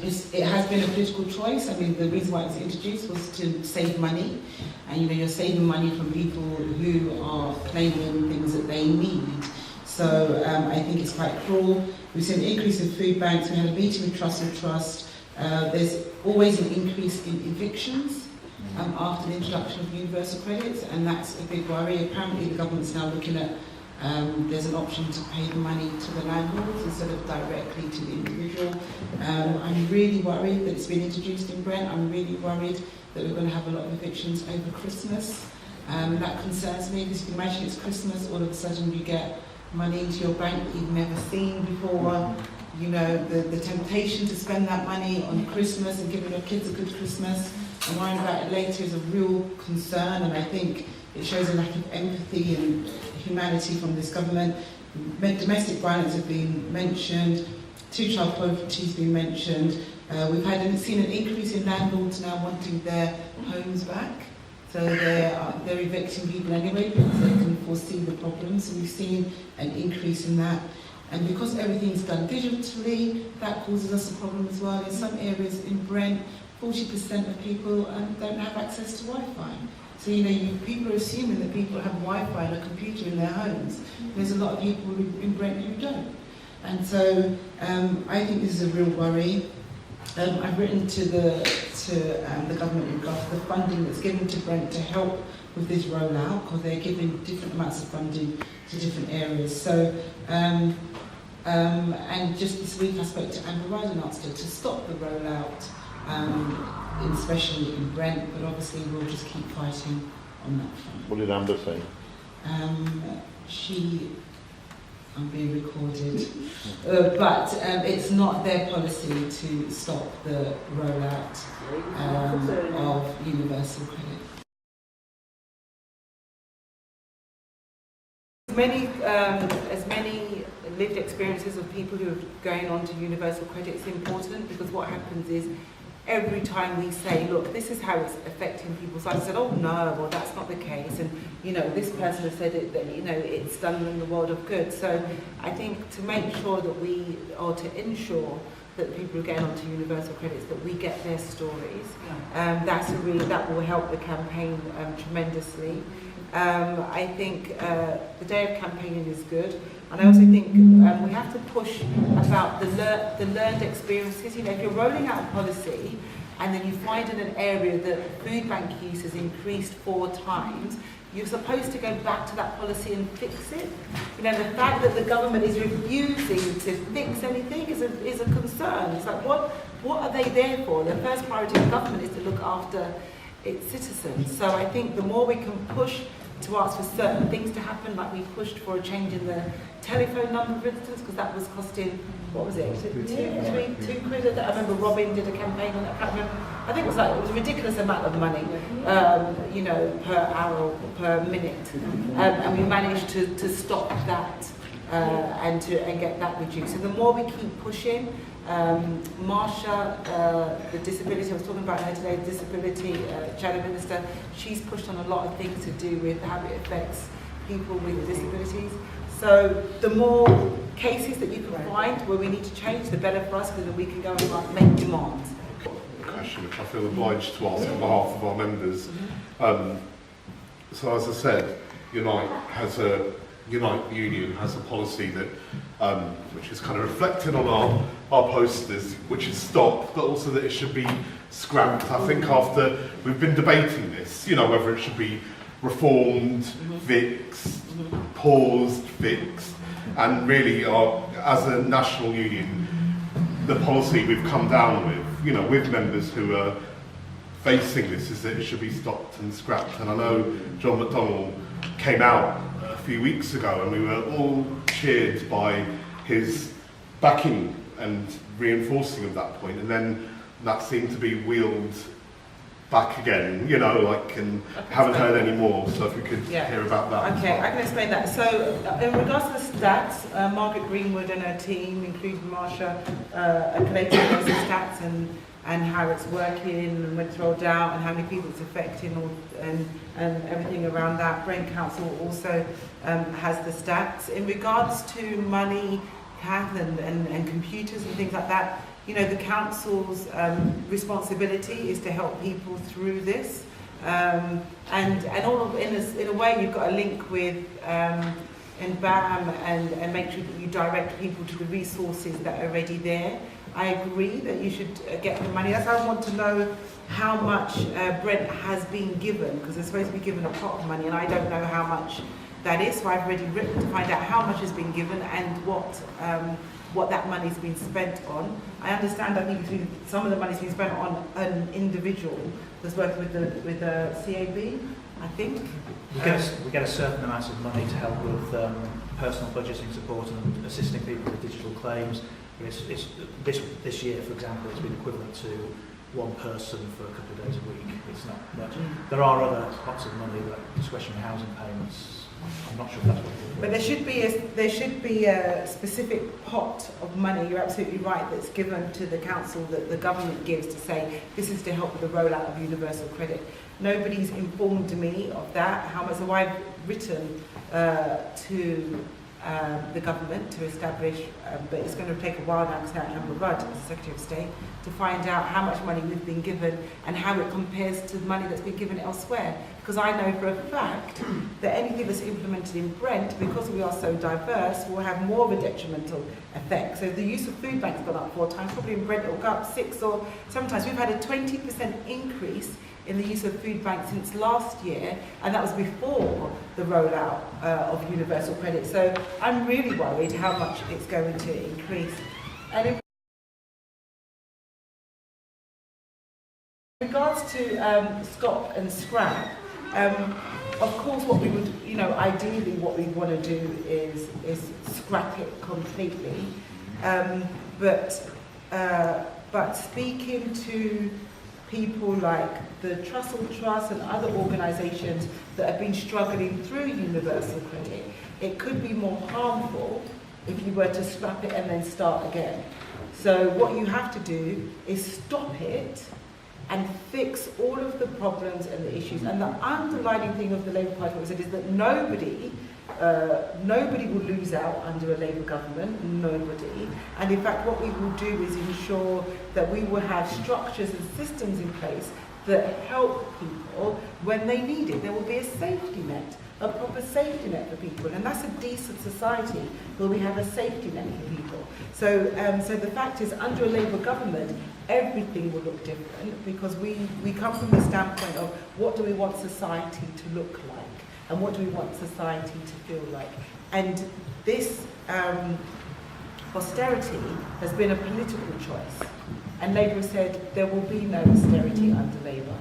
It has been a political choice. I mean, the reason why it was introduced was to save money, and you're saving money from people who are claiming things that they need. So I think it's quite cruel. We've seen an increase in food banks. We had a meeting with Trust. There's always an increase in evictions after the introduction of universal credits, and that's a big worry. Apparently the government's now looking at there's an option to pay the money to the landlords instead of directly to the individual. I'm really worried that it's been introduced in Brent. I'm really worried that we're going to have a lot of evictions over Christmas. That concerns me, because you can imagine it's Christmas, all of a sudden you get money into your bank that you've never seen before. You know, the temptation to spend that money on Christmas and giving your kids a good Christmas and worrying about it later is a real concern, and I think it shows a lack of empathy and humanity from this government. Domestic violence has been mentioned, two-child poverty has been mentioned. We've seen an increase in landlords now wanting their homes back. So they're evicting people anyway because they can foresee the problems. So we've seen an increase in that. And because everything's done digitally, that causes us a problem as well. In some areas in Brent, 40% of people don't have access to Wi-Fi. So people are assuming that people have Wi-Fi and a computer in their homes. There's a lot of people in Brent who don't. And so I think this is a real worry. I've written to the government in regards to the funding that's given to Brent to help with this rollout, because they're giving different amounts of funding to different areas. So, and just this week I spoke to Amber Ride and asked her to stop the rollout, especially in Brent, but obviously we'll just keep fighting on that front. What did Amber say? I'm being recorded, but it's not their policy to stop the rollout of universal credit. As many lived experiences of people who are going on to universal credit is important, because what happens is every time we say, look, this is how it's affecting people's lives, I said, oh no, well that's not the case, and this person has said it, that it's done in the world of good. So I think to make sure that to ensure that people who get onto universal credits, that we get their stories, that will help the campaign tremendously. I think the day of campaigning is good, and I also think we have to push about the learned experiences. If you're rolling out a policy and then you find in an area that food bank use has increased 4 times, you're supposed to go back to that policy and fix it. The fact that the government is refusing to fix anything is a concern. It's like, what are they there for? The first priority of government is to look after its citizens. So I think the more we can push to ask for certain things to happen, like we pushed for a change in the telephone number, for instance, because that was costing, what was it, two quid? I remember Robin did a campaign on that. I think it was a ridiculous amount of money, per hour or per minute, and we managed to stop that and get that reduced. So the more we keep pushing, Marsha, the disability, I was talking about her today, disability shadow minister, she's pushed on a lot of things to do with how it affects people with disabilities. So the more cases that you can find where we need to change, the better for us, because then we can go and make demands. Question which I feel obliged to ask on behalf of our members. So as I said, Unite Union has a policy that which is kind of reflected on our posters, which is stop, but also that it should be scrapped. I think after we've been debating this, whether it should be reformed, fixed, paused, fixed, and really as a national union, the policy we've come down with members who are facing this is that it should be stopped and scrapped. And I know John McDonnell came out a few weeks ago and we were all cheered by his backing and reinforcing of that point, and then that seemed to be wheeled back again, and haven't heard any more. So if we could hear about that. Okay, I can explain that. So in regards to the stats, Margaret Greenwood and her team, including Marsha, are collating those stats and how it's working and when it's rolled out and how many people it's affecting and everything around that. Brent Council also has the stats. In regards to money, Kath, and computers and things like that, you know, the council's responsibility is to help people through this. And all of, in a way, you've got a link with BAM and make sure that you direct people to the resources that are already there. I agree that you should get the money. That's why I want to know how much Brent has been given, because they're supposed to be given a pot of money, and I don't know how much that is. So I've already written to find out how much has been given and what that money's been spent on. I understand, I think some of the money's been spent on an individual that's working with the CAB, I think. We get a certain amount of money to help with personal budgeting support and assisting people with digital claims. It's this year, for example, it's been equivalent to one person for a couple of days a week. It's not much. There are other pots of money, like discretionary housing payments. I'm not sure if that's what it is. But there should be a specific pot of money, you're absolutely right, that's given to the council that the government gives to say this is to help with the rollout of universal credit. Nobody's informed me of that. How much? So I've written to the government to establish, but it's going to take a while now because Amber Rudd is the Secretary of State, to find out how much money we've been given and how it compares to the money that's been given elsewhere. Because I know for a fact that anything that's implemented in Brent, because we are so diverse, will have more of a detrimental effect. So the use of food banks gone up 4 times, probably in Brent it will go up 6 or 7 times. We've had a 20% increase in the use of food banks since last year, and that was before the rollout of universal credit. So I'm really worried how much it's going to increase. And in regards to stop and scrap, of course what we would, you know, ideally what we want to do is scrap it completely. But speaking to people like the Trussell Trust and other organisations that have been struggling through universal credit, it could be more harmful if you were to scrap it and then start again. So what you have to do is stop it and fix all of the problems and the issues. And the underlying thing of the Labour Party is that nobody will lose out under a Labour government, nobody. And in fact, what we will do is ensure that we will have structures and systems in place that help people when they need it. There will be a safety net, a proper safety net for people, and that's a decent society where we have a safety net for people. So, so the fact is, under a Labour government, everything will look different because we come from the standpoint of what do we want society to look like and what do we want society to feel like. And this austerity has been a political choice. And Labour said there will be no austerity under Labour.